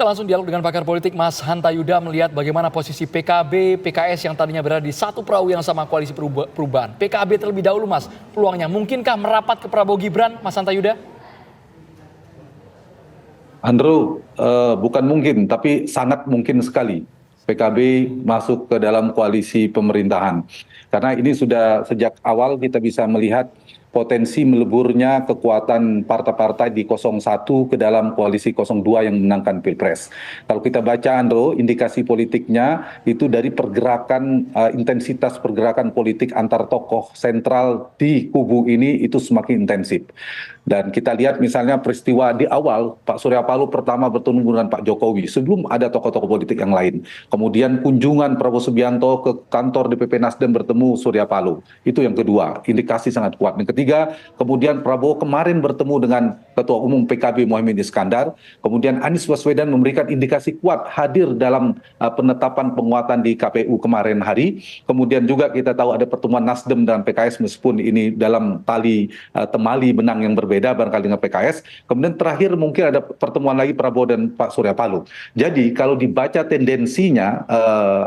Kita langsung dialog dengan pakar politik Mas Hanta Yuda melihat bagaimana posisi PKB, PKS yang tadinya berada di satu perahu yang sama koalisi perubahan. PKB terlebih dahulu Mas, peluangnya mungkinkah merapat ke Prabowo Gibran, Mas Hanta Yuda? Andrew, bukan mungkin, tapi sangat mungkin sekali PKB masuk ke dalam koalisi pemerintahan. Karena ini sudah sejak awal kita bisa melihat potensi meleburnya kekuatan partai-partai di 01 ke dalam koalisi 02 yang memenangkan Pilpres. Kalau kita baca, Andro, indikasi politiknya itu dari pergerakan, intensitas pergerakan politik antar tokoh sentral di kubu ini itu semakin intensif. Dan kita lihat misalnya peristiwa di awal Pak Surya Paloh pertama bertemu dengan Pak Jokowi sebelum ada tokoh-tokoh politik yang lain. Kemudian kunjungan Prabowo Subianto ke kantor DPP Nasdem bertemu Surya Paloh. Itu yang kedua, indikasi sangat kuat. Yang ketiga, kemudian Prabowo kemarin bertemu dengan Ketua Umum PKB Muhaimin Iskandar. Kemudian Anies Baswedan memberikan indikasi kuat hadir dalam penetapan penguatan di KPU kemarin hari. Kemudian juga kita tahu ada pertemuan Nasdem dan PKS meskipun ini dalam tali temali benang yang berbeda barangkali dengan PKS. Kemudian terakhir mungkin ada pertemuan lagi Prabowo dan Pak Surya Paloh. Jadi kalau dibaca tendensinya,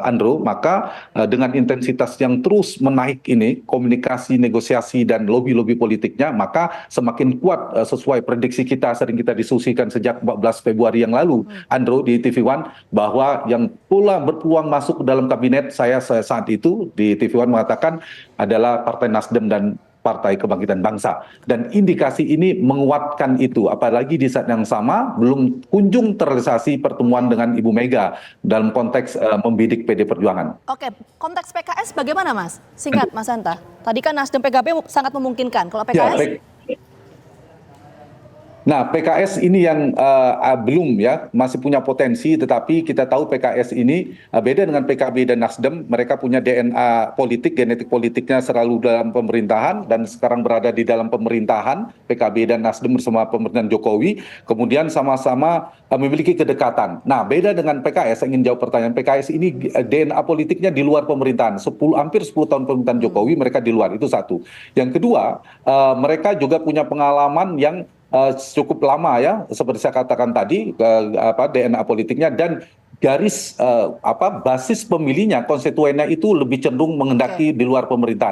Andro, maka dengan intensitas yang terus menaik ini, komunikasi, negosiasi, dan lobby-lobby politiknya, maka semakin kuat sesuai prediksi kita, sering kita diskusikan sejak 14 Februari yang lalu, Andro, di TV One, bahwa yang pula berpeluang masuk ke dalam kabinet saya saat itu di TV One mengatakan adalah Partai Nasdem dan Partai Kebangkitan Bangsa. Dan indikasi ini menguatkan itu. Apalagi di saat yang sama belum kunjung terrealisasi pertemuan dengan Ibu Mega dalam konteks membidik PD Perjuangan. Oke, konteks PKS bagaimana Mas? Singkat Mas Hanta. Tadi kan Nasdem PKB sangat memungkinkan. Kalau PKS? Nah, PKS ini yang belum ya, masih punya potensi, tetapi kita tahu PKS ini beda dengan PKB dan Nasdem, mereka punya DNA politik, genetik politiknya selalu dalam pemerintahan dan sekarang berada di dalam pemerintahan, PKB dan Nasdem bersama pemerintahan Jokowi, kemudian sama-sama memiliki kedekatan. Nah, beda dengan PKS, saya ingin jawab pertanyaan, PKS ini DNA politiknya di luar pemerintahan, hampir 10 tahun pemerintahan Jokowi, mereka di luar, itu satu. Yang kedua, mereka juga punya pengalaman yang cukup lama ya, seperti saya katakan tadi, DNA politiknya dan garis basis pemilihnya, konstituennya itu lebih cenderung mengendaki di luar pemerintahan.